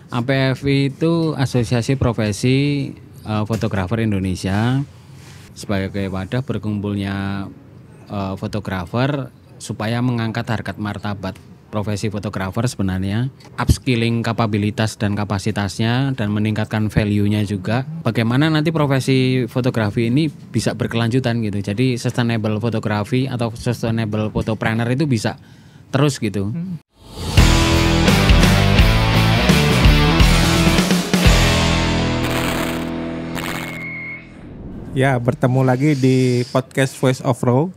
APFI itu Asosiasi Profesi Fotografer Indonesia, sebagai wadah berkumpulnya fotografer supaya mengangkat harkat martabat profesi fotografer sebenarnya, upskilling kapabilitas dan kapasitasnya dan meningkatkan value-nya juga. Bagaimana nanti profesi fotografi ini bisa berkelanjutan gitu. Jadi sustainable fotografi atau sustainable photopreneur itu bisa terus gitu. Ya, bertemu lagi di podcast Voice of Raw.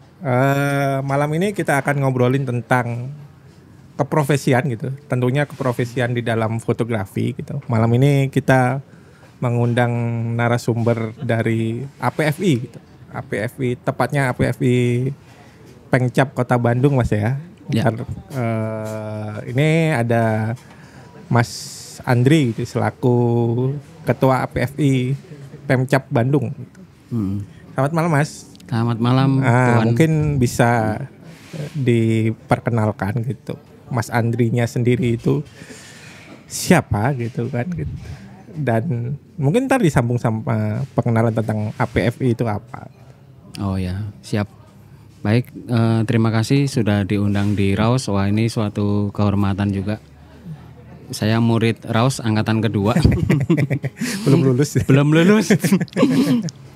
Malam ini kita akan ngobrolin tentang keprofesian gitu. Tentunya keprofesian di dalam fotografi gitu. Malam ini kita mengundang narasumber dari APFI gitu. APFI, tepatnya APFI Pengcap Kota Bandung, Mas ya. Ya. Ini ada Mas Andri gitu, selaku Ketua APFI Pemcap Bandung. Selamat malam, Mas. Selamat malam, Tuan. Mungkin bisa diperkenalkan gitu, Mas Andrinya sendiri itu siapa gitu kan gitu. Dan mungkin ntar disambung sama pengenalan tentang APFI itu apa. Oh ya, siap. Baik, terima kasih sudah diundang di RAUS. Wah, ini suatu kehormatan juga. Saya murid RAUS angkatan kedua. Belum lulus. Belum lulus.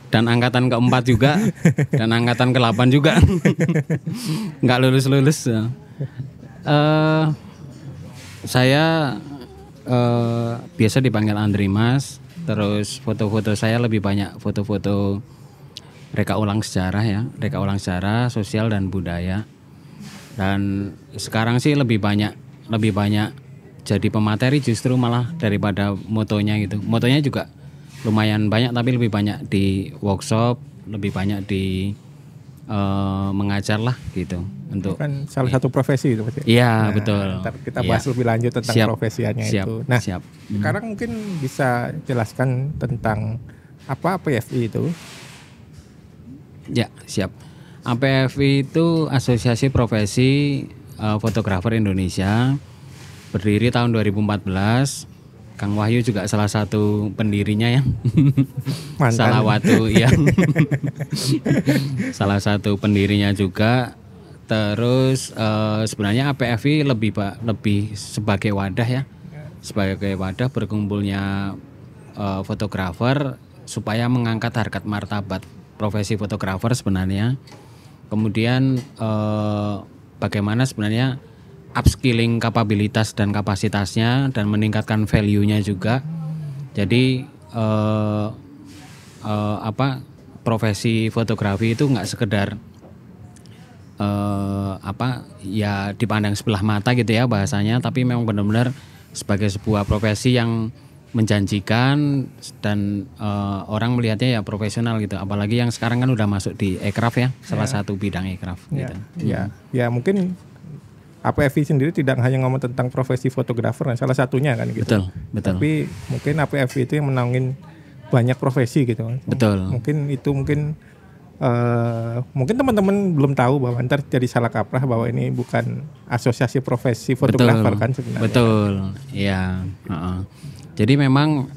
Dan angkatan keempat juga, dan angkatan ke-8 juga. Nggak lulus-lulus. Saya biasa dipanggil Andri Mas. Terus foto-foto saya lebih banyak foto-foto reka ulang sejarah ya, reka ulang sejarah, sosial dan budaya. Dan sekarang sih lebih banyak jadi pemateri justru malah daripada motonya gitu. Motonya juga lumayan banyak, tapi lebih banyak di workshop, lebih banyak di mengajar lah gitu. Untuk kan salah satu profesi itu Mas. Iya, betul. Ntar kita bahas lebih lanjut tentang profesiannya itu. Nah, sekarang mungkin bisa jelaskan tentang apa APFI itu? Ya, siap. APFI itu Asosiasi Profesi Fotografer Indonesia, berdiri tahun 2014. Kang Wahyu juga salah satu pendirinya ya. Salah satu ya. Salah satu pendirinya juga. Terus sebenarnya APFI lebih sebagai wadah ya. Sebagai wadah berkumpulnya fotografer supaya mengangkat harkat martabat profesi fotografer sebenarnya. Kemudian bagaimana sebenarnya upskilling kapabilitas dan kapasitasnya dan meningkatkan value-nya juga. Jadi profesi fotografi itu nggak sekedar ya dipandang sebelah mata gitu ya bahasanya, tapi memang benar-benar sebagai sebuah profesi yang menjanjikan dan orang melihatnya ya profesional gitu. Apalagi yang sekarang kan udah masuk di aircraft ya, salah satu bidang aircraft gitu. Ya mungkin APFI sendiri tidak hanya ngomong tentang profesi fotografer, salah satunya kan gitu. Betul. Tapi mungkin APFI itu yang menaungin banyak profesi gitu. Betul. Mungkin teman-teman belum tahu bahwa ntar jadi salah kaprah bahwa ini bukan asosiasi profesi fotografer kan sebenarnya. Betul. Iya. Jadi memang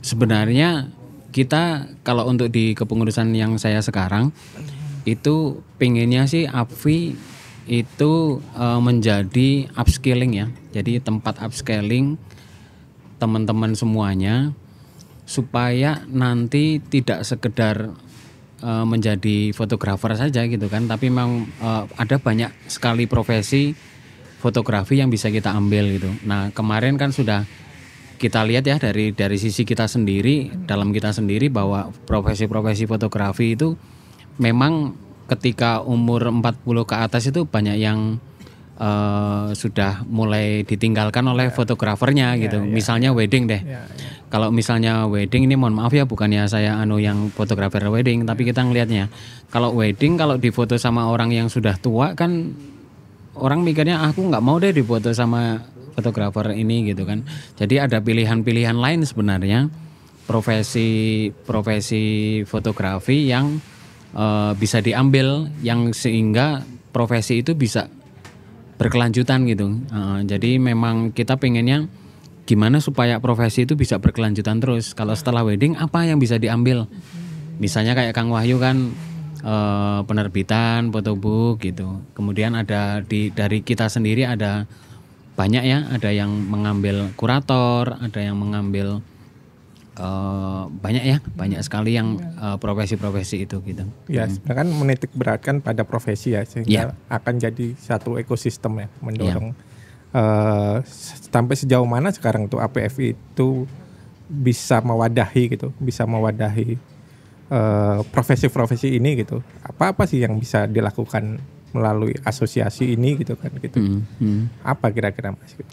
sebenarnya kita kalau untuk di kepengurusan yang saya sekarang itu pinginnya sih APFI itu menjadi upskilling ya. Jadi tempat upskilling teman-teman semuanya supaya nanti tidak sekedar menjadi fotografer saja gitu kan, tapi memang ada banyak sekali profesi fotografi yang bisa kita ambil gitu. Nah, kemarin kan sudah kita lihat ya dari sisi kita sendiri, dalam kita sendiri bahwa profesi-profesi fotografi itu memang ketika umur 40 ke atas itu banyak yang sudah mulai ditinggalkan oleh fotografernya gitu. Misalnya wedding deh. Kalau misalnya wedding ini mohon maaf ya, bukannya saya yang fotografer wedding, tapi kita ngelihatnya kalau wedding kalau difoto sama orang yang sudah tua kan orang mikirnya aku nggak mau deh difoto sama fotografer ini gitu kan. Jadi ada pilihan-pilihan lain sebenarnya profesi fotografi yang bisa diambil, yang sehingga profesi itu bisa berkelanjutan gitu. Jadi memang kita pengennya gimana supaya profesi itu bisa berkelanjutan terus. Kalau setelah wedding apa yang bisa diambil? Misalnya kayak Kang Wahyu kan penerbitan photobook gitu. Kemudian ada dari kita sendiri ada banyak ya, ada yang mengambil kurator, ada yang mengambil banyak sekali yang profesi-profesi itu gitu. Ya, kan menitik beratkan pada profesi ya, sehingga akan jadi satu ekosistem ya, mendorong sampai sejauh mana sekarang tuh APFI itu bisa mewadahi gitu, bisa mewadahi profesi-profesi ini gitu. Apa sih yang bisa dilakukan melalui asosiasi ini gitu kan gitu. Apa kira-kira Mas gitu?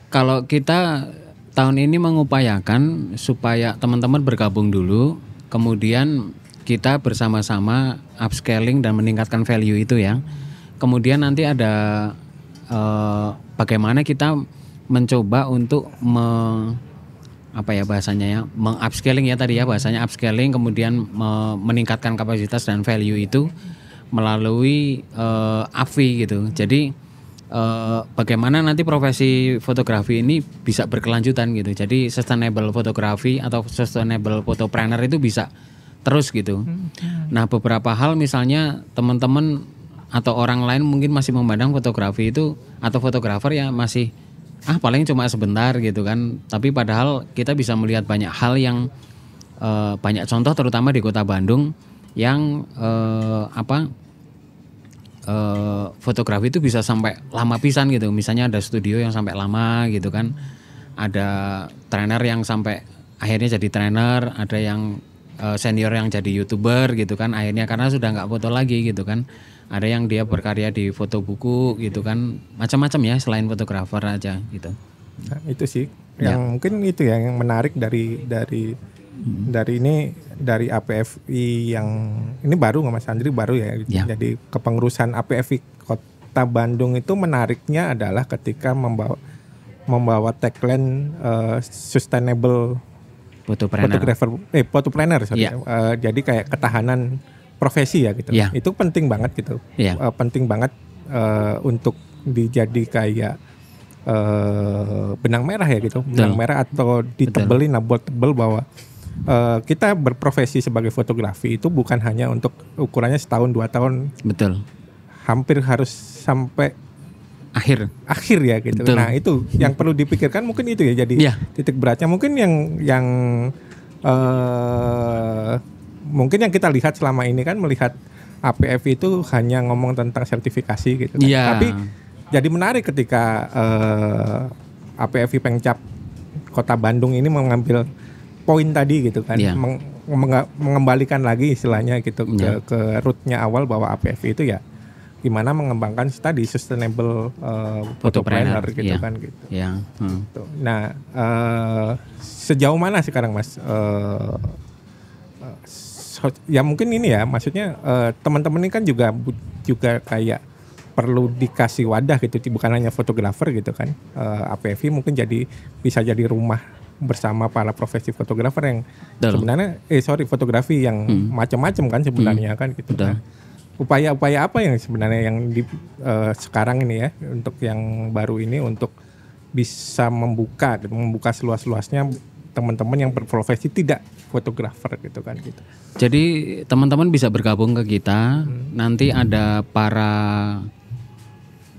Kalau kita tahun ini mengupayakan supaya teman-teman bergabung dulu, kemudian kita bersama-sama upscaling dan meningkatkan value itu ya. Kemudian nanti ada bagaimana kita mencoba untuk meng-upscaling ya tadi ya, bahasanya upscaling, kemudian meningkatkan kapasitas dan value itu melalui AFI gitu. Jadi bagaimana nanti profesi fotografi ini bisa berkelanjutan gitu. Jadi sustainable fotografi atau sustainable photopreneur itu bisa terus gitu. Nah, beberapa hal misalnya teman-teman atau orang lain mungkin masih memandang fotografi itu atau fotografer ya masih paling cuma sebentar gitu kan. Tapi padahal kita bisa melihat banyak hal yang banyak contoh terutama di Kota Bandung yang fotografi itu bisa sampai lama pisan gitu. Misalnya ada studio yang sampai lama gitu kan. Ada trainer yang sampai akhirnya jadi trainer, ada yang senior yang jadi YouTuber gitu kan. Akhirnya karena sudah nggak foto lagi gitu kan. Ada yang dia berkarya di foto buku gitu kan. Macam-macam ya selain fotografer aja gitu. Nah, itu sih yang mungkin itu ya yang menarik dari APFI yang ini baru nggak Mas Andri baru ya. Jadi kepengurusan APFI Kota Bandung itu menariknya adalah ketika membawa tagline sustainable photopreneur jadi kayak ketahanan profesi ya gitu. Itu penting banget gitu. Penting banget untuk dijadi kayak benang merah ya gitu. Benang merah atau ditebelin buat tebel bahwa kita berprofesi sebagai fotografi itu bukan hanya untuk ukurannya setahun 2 tahun. Betul. Hampir harus sampai akhir ya gitu. Betul. Nah, itu yang perlu dipikirkan mungkin itu ya. Jadi titik beratnya mungkin yang mungkin yang kita lihat selama ini kan melihat APF itu hanya ngomong tentang sertifikasi gitu kan. Tapi jadi menarik ketika APFI Pengcap Kota Bandung ini mengambil poin tadi gitu kan, mengembalikan lagi istilahnya gitu ke rootnya awal bahwa APFI itu ya gimana mengembangkan tadi sustainable photopreneur gitu kan gitu. Nah, sejauh mana sekarang Mas? Ya mungkin ini ya, maksudnya teman-teman ini kan juga kayak perlu dikasih wadah gitu, bukan hanya fotografer gitu kan. APFI mungkin bisa jadi rumah bersama para profesi fotografer yang sebenarnya fotografi yang macam-macam kan sebenarnya kan gitu. Nah, upaya-upaya apa yang sebenarnya yang sekarang ini ya untuk yang baru ini untuk bisa membuka seluas-luasnya teman-teman yang berprofesi tidak fotografer gitu kan gitu. Jadi teman-teman bisa bergabung ke kita. Nanti ada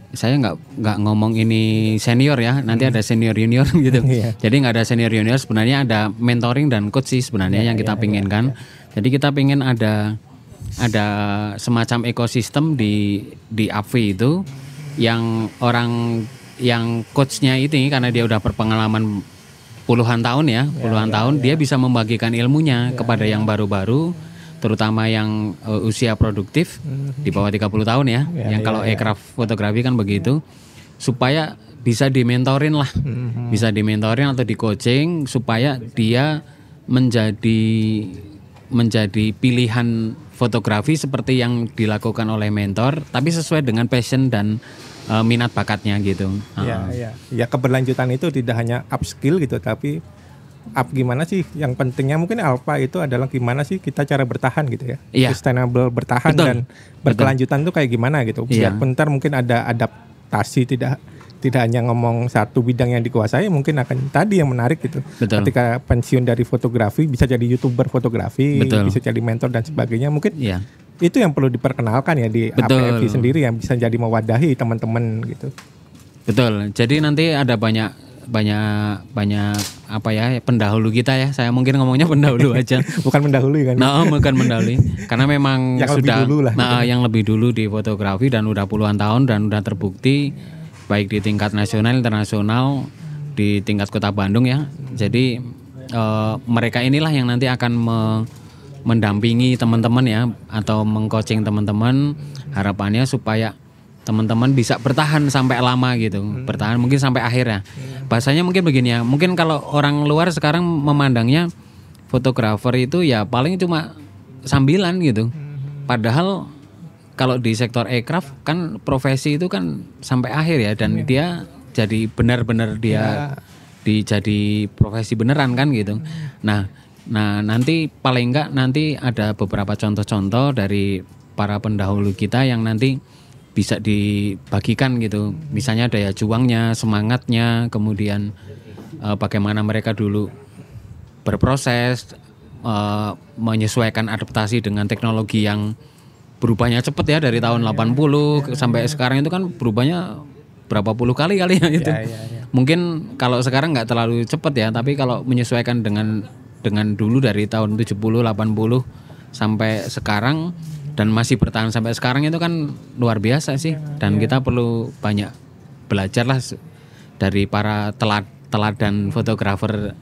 saya nggak ngomong ini senior ya, nanti ada senior junior gitu. Jadi nggak ada senior junior, sebenarnya ada mentoring dan coach sih sebenarnya yang kita pinginkan. Jadi kita pingin ada semacam ekosistem di APFI itu yang orang yang coachnya ini karena dia udah berpengalaman puluhan tahun dia bisa membagikan ilmunya kepada yang baru-baru, terutama yang usia produktif di bawah 30 tahun ya, yang kalau aircraft fotografi kan begitu, supaya bisa dimentorin lah, bisa dimentorin atau di coaching supaya dia menjadi pilihan fotografi seperti yang dilakukan oleh mentor, tapi sesuai dengan passion dan minat bakatnya gitu. Ya keberlanjutan itu tidak hanya upskill gitu, tapi gimana sih yang pentingnya mungkin alpha itu adalah gimana sih kita cara bertahan gitu ya. Sustainable bertahan dan berkelanjutan tuh kayak gimana gitu. Biar bentar mungkin ada beradaptasi, tidak hanya ngomong satu bidang yang dikuasai, mungkin akan tadi yang menarik gitu. Betul. Ketika pensiun dari fotografi bisa jadi YouTuber fotografi, Betul. bisa jadi mentor dan sebagainya. Mungkin Iya. itu yang perlu diperkenalkan ya di Betul. APFI sendiri yang bisa jadi mewadahi teman-teman gitu. Betul. Jadi nanti ada banyak apa ya pendahulu kita ya. Saya mungkin ngomongnya pendahulu aja. Bukan mendahului kan? Nah, bukan mendahului. Karena memang Yang lebih sudah dulu lah, nah, yang lebih dulu di fotografi dan udah puluhan tahun dan udah terbukti baik di tingkat nasional, internasional, di tingkat Kota Bandung ya. Jadi mereka inilah yang nanti akan mendampingi teman-teman ya atau mengcoaching teman-teman, harapannya supaya teman-teman bisa bertahan sampai lama gitu, bertahan mungkin sampai akhir ya. Bahasanya mungkin begini ya, mungkin kalau orang luar sekarang memandangnya fotografer itu ya paling cuma sambilan gitu. Padahal kalau di sektor aircraft kan profesi itu kan sampai akhir ya, dan dia jadi benar-benar dia jadi profesi beneran kan gitu. Nah nanti paling enggak nanti ada beberapa contoh-contoh dari para pendahulu kita yang nanti bisa dibagikan gitu. Misalnya daya juangnya, semangatnya, kemudian bagaimana mereka dulu berproses, menyesuaikan adaptasi dengan teknologi yang berubahnya cepat ya dari tahun 80 sampai sekarang itu kan berubahnya berapa puluh kali ya itu. Mungkin kalau sekarang nggak terlalu cepat ya, tapi kalau menyesuaikan dengan dulu dari tahun 70 80 sampai sekarang dan masih bertahan sampai sekarang itu kan luar biasa sih. Dan kita perlu banyak belajar lah dari para teladan fotografer.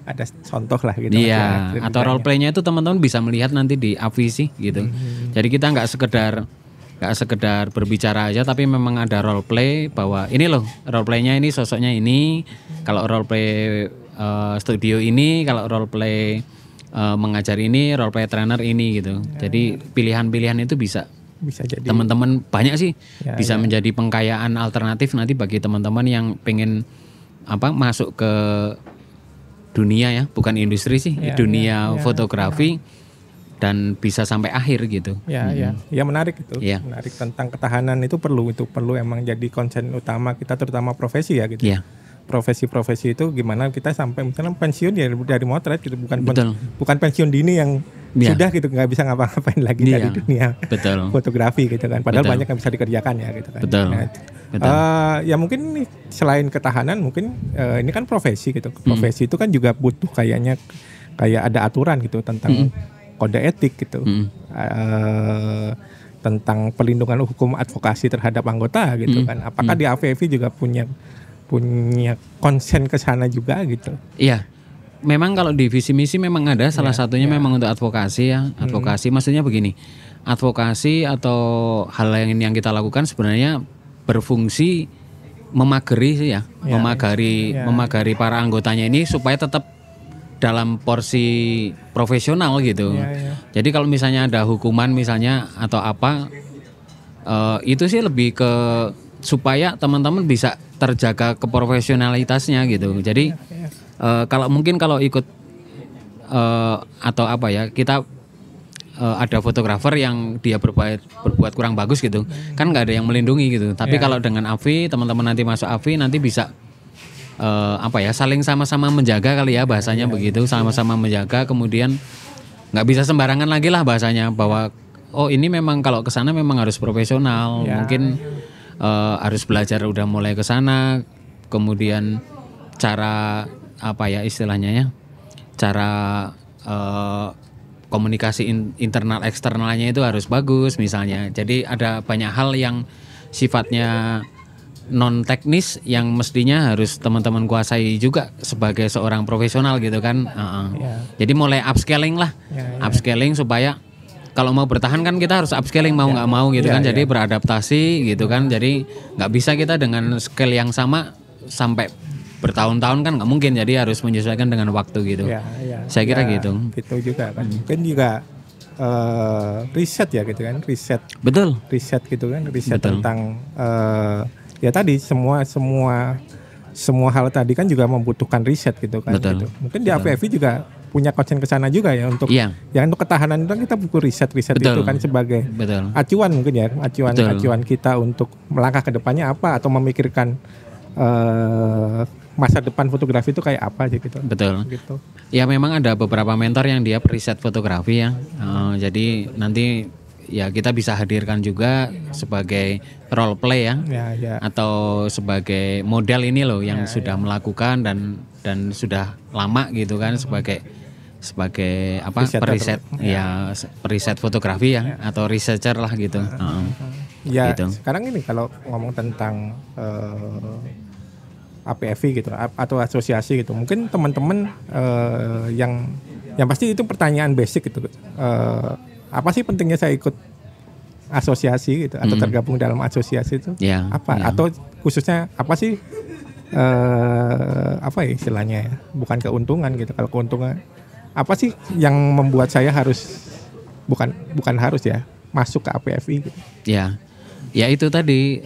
Ada contoh lah gitu. Iya, atau role play-nya itu teman-teman bisa melihat nanti di AVI sih gitu. Jadi kita nggak sekedar berbicara aja, tapi memang ada role play bahwa ini loh role play-nya, ini sosoknya ini. Kalau role play studio ini, kalau role play mengajar ini, role play trainer ini gitu. Jadi pilihan-pilihan itu bisa jadi teman-teman banyak sih bisa menjadi pengkayaan alternatif nanti bagi teman-teman yang pengen masuk ke dunia ya, bukan industri sih, dunia fotografi dan bisa sampai akhir gitu. Ya menarik itu. Menarik tentang ketahanan itu perlu emang jadi konsen utama kita, terutama profesi ya gitu. Profesi-profesi itu gimana kita sampai misalnya pensiun ya dari motret gitu, bukan pensiun dini yang sudah gitu nggak bisa ngapa-ngapain lagi dari dunia fotografi gitu kan. Padahal banyak yang bisa dikerjakan ya gitu kan. Ya mungkin selain ketahanan mungkin ini kan profesi gitu. Profesi itu kan juga butuh kayak ada aturan gitu tentang kode etik gitu. Tentang pelindungan hukum advokasi terhadap anggota gitu kan. Apakah di AVFI juga punya konsen ke sana juga gitu? Iya. Memang kalau di visi misi memang ada salah satunya memang untuk advokasi ya. Advokasi maksudnya begini. Advokasi atau hal yang kita lakukan sebenarnya berfungsi memagari sih ya. Memagari para anggotanya ini supaya tetap dalam porsi profesional gitu. Jadi kalau misalnya ada hukuman misalnya atau apa, itu sih lebih ke supaya teman-teman bisa terjaga keprofesionalitasnya gitu. Jadi kalau ikut atau apa ya, kita ada fotografer yang dia berbuat kurang bagus gitu, kan nggak ada yang melindungi gitu. Tapi kalau dengan AVI, teman-teman nanti masuk AVI nanti bisa saling sama-sama menjaga kali ya bahasanya begitu, sama-sama menjaga. Kemudian nggak bisa sembarangan lagi lah bahasanya, bahwa ini memang kalau kesana memang harus profesional, mungkin harus belajar udah mulai ke sana. Kemudian cara cara komunikasi internal eksternalnya itu harus bagus misalnya. Jadi ada banyak hal yang sifatnya non teknis yang mestinya harus teman-teman kuasai juga sebagai seorang profesional gitu kan. Jadi mulai upscaling lah, upscaling supaya kalau mau bertahan kan kita harus upscaling mau nggak mau gitu kan. Jadi beradaptasi gitu kan. Jadi nggak bisa kita dengan skill yang sama sampai bertahun-tahun kan nggak mungkin. Jadi harus menyesuaikan dengan waktu gitu. Saya kira gitu. Gitu juga kan. Mungkin juga riset ya gitu kan. Riset gitu kan. Riset tentang ya tadi semua semua hal tadi kan juga membutuhkan riset gitu kan. Betul. Gitu. Mungkin di APFI juga punya concern ke sana juga ya untuk Iya. ya untuk ketahanan itu kan kita butuh riset Betul. itu kan sebagai Betul. acuan mungkin ya, Betul. acuan kita untuk melangkah ke depannya apa atau memikirkan masa depan fotografi itu kayak apa aja gitu. Betul. Gitu. Ya memang ada beberapa mentor yang dia riset fotografi ya. Jadi nanti ya kita bisa hadirkan juga sebagai role play ya. Ya. Atau sebagai model ini loh yang sudah melakukan dan sudah lama gitu kan sebagai apa periset ya periset fotografi ya atau researcher lah gitu. Ya gitu. sekarang ini kalau ngomong tentang APFI gitu atau asosiasi gitu, mungkin teman-teman yang pasti itu pertanyaan basic gitu, apa sih pentingnya saya ikut asosiasi gitu atau tergabung dalam asosiasi itu atau khususnya apa sih apa ya istilahnya ya, bukan keuntungan gitu, kalau keuntungan apa sih yang membuat saya harus bukan harus ya masuk ke APFI gitu. Ya itu tadi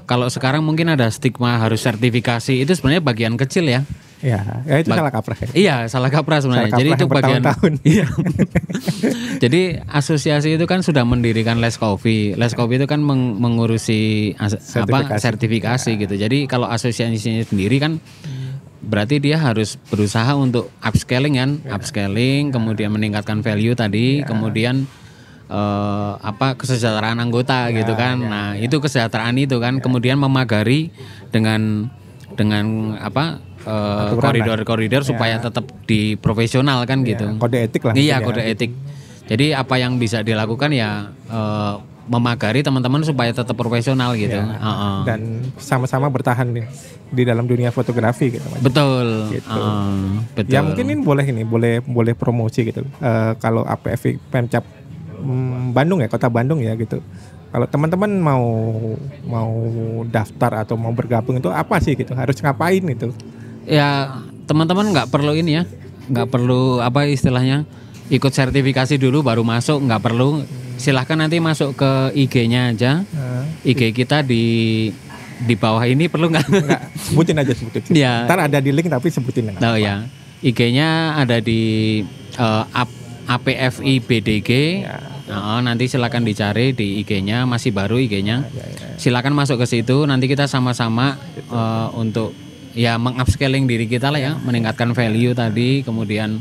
kalau sekarang mungkin ada stigma harus sertifikasi, itu sebenarnya bagian kecil ya. Ya itu salah kaprah ya. Iya, salah kaprah sebenarnya. Jadi itu bagian iya. Jadi asosiasi itu kan sudah mendirikan Les Coffee. Les Coffee itu kan mengurusi sertifikasi gitu. Jadi kalau asosiasinya sendiri kan berarti dia harus berusaha untuk upscaling kan, upscaling, kemudian meningkatkan value tadi, kemudian kesejahteraan anggota gitu kan. Nah, itu kesejahteraan itu kan kemudian memagari dengan koridor-koridor supaya tetap di profesional kan gitu. Kode etik lah. Iya, kode etik. Jadi apa yang bisa dilakukan ya memagari teman-teman supaya tetap profesional gitu. Dan sama-sama bertahan di dalam dunia fotografi gitu. Betul. Gitu. Betul. Ya mungkin ini boleh promosi gitu. Kalau APFI Pemcap Bandung ya, Kota Bandung ya gitu. Kalau teman-teman mau daftar atau mau bergabung itu apa sih gitu? Harus ngapain itu? Ya teman-teman nggak perlu ini ya, nggak perlu apa istilahnya ikut sertifikasi dulu baru masuk, nggak perlu. Silahkan nanti masuk ke IG-nya aja. IG kita di bawah ini perlu nggak? Sebutin aja. Ya. Ntar ada di link tapi sebutin. Oh ya, IG-nya ada di APFI BDG. Nanti silakan dicari di IG-nya, masih baru IG-nya. Silakan masuk ke situ. Nanti kita sama-sama untuk ya mengupscaling diri kita lah ya, meningkatkan value tadi, kemudian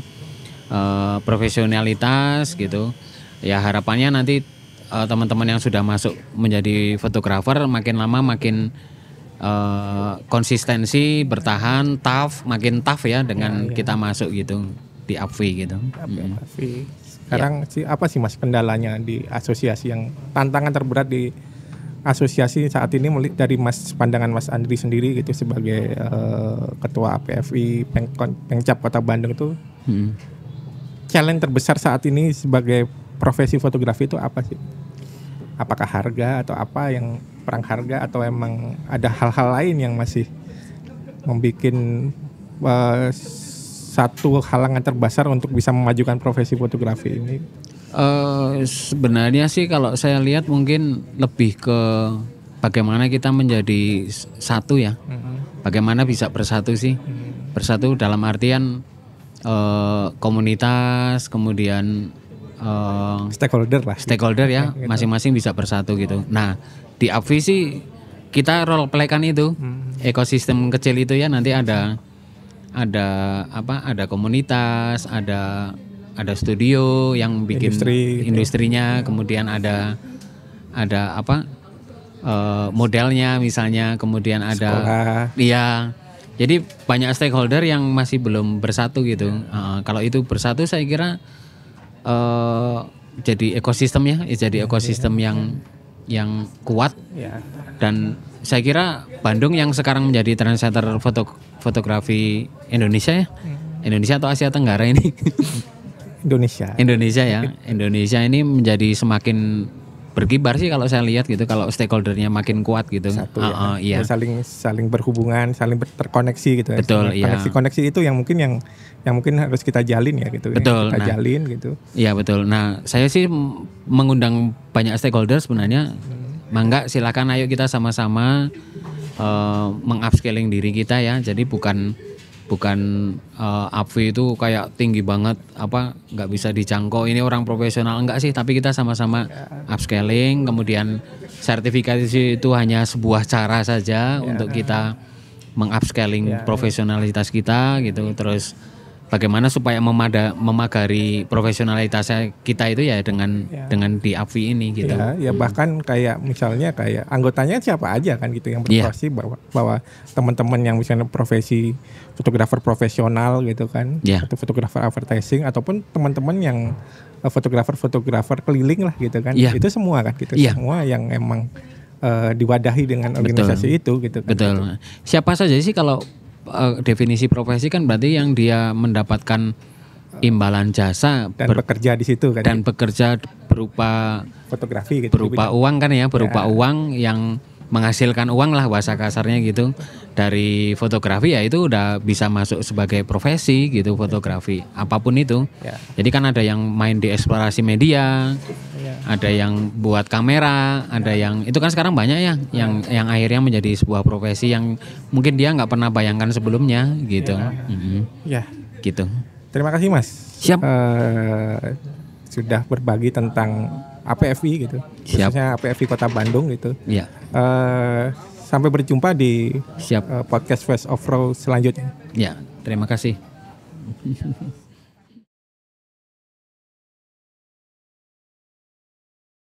profesionalitas gitu. Ya harapannya nanti teman-teman yang sudah masuk menjadi fotografer makin lama makin konsistensi, bertahan, makin tough ya dengan kita masuk gitu di APFI gitu. Sekarang apa sih Mas kendalanya di asosiasi, yang tantangan terberat di asosiasi saat ini dari pandangan Mas Andri sendiri gitu sebagai ketua APFI Pemcap Kota Bandung itu challenge terbesar saat ini sebagai profesi fotografi itu apa sih? Apakah harga atau apa yang perang harga, atau emang ada hal-hal lain yang masih membuat satu halangan terbesar untuk bisa memajukan profesi fotografi ini? Sebenarnya sih kalau saya lihat mungkin lebih ke bagaimana kita menjadi satu ya. Bagaimana bisa bersatu sih? Bersatu dalam artian komunitas, kemudian stakeholder ya, gitu. Masing-masing bisa bersatu gitu. Nah di APFI sih kita role play kan itu ekosistem kecil itu ya, nanti ada komunitas, ada studio yang bikin industrinya, kemudian ada modelnya misalnya, kemudian ada iya. Jadi banyak stakeholder yang masih belum bersatu gitu. Kalau itu bersatu saya kira jadi ekosistem ya, jadi ekosistem yang kuat. Dan saya kira Bandung yang sekarang menjadi trendsetter fotografi Indonesia ya, Indonesia atau Asia Tenggara ini. Indonesia ya. Indonesia ini menjadi semakin berkibar sih kalau saya lihat gitu, kalau stakeholdernya makin kuat gitu. Satu iya. Saling berhubungan, saling terkoneksi gitu. Betul, iya. Koneksi itu yang mungkin harus kita jalin ya gitu. Betul. Kita jalin gitu. Iya betul. Nah, saya sih mengundang banyak stakeholder sebenarnya. Mangga silakan ayo kita sama-sama mengupscaling diri kita ya. Jadi bukan APV itu kayak tinggi banget nggak bisa dijangkau, ini orang profesional, enggak sih, tapi kita sama-sama upscaling. Kemudian sertifikasi itu hanya sebuah cara saja untuk kita mengupscaling profesionalitas kita gitu. Terus bagaimana supaya memagari profesionalitas kita itu ya dengan di APV ini gitu. Ya bahkan kayak misalnya kayak anggotanya siapa aja kan gitu yang berprofesi, bahwa teman-teman yang misalnya profesi fotografer profesional gitu kan, atau fotografer advertising, ataupun teman-teman yang fotografer keliling lah gitu kan. Itu semua kan gitu. Semua yang emang diwadahi dengan organisasi itu gitu kan. Betul. Gitu. Siapa saja sih kalau definisi profesi kan berarti yang dia mendapatkan imbalan jasa dan bekerja di situ kan, dan bekerja berupa fotografi gitu, berupa uang kan ya, berupa uang yang menghasilkan uang lah bahasa kasarnya gitu dari fotografi, ya itu udah bisa masuk sebagai profesi gitu, fotografi apapun itu. Jadi kan ada yang main di eksplorasi media, ada yang buat kamera, ada yang itu kan sekarang banyak ya yang akhirnya menjadi sebuah profesi yang mungkin dia nggak pernah bayangkan sebelumnya gitu. Gitu. Terima kasih Mas. Siap. Sudah berbagi tentang APFI gitu, khususnya APFI Kota Bandung gitu. Sampai berjumpa di podcast Voice of Row selanjutnya. Ya, terima kasih.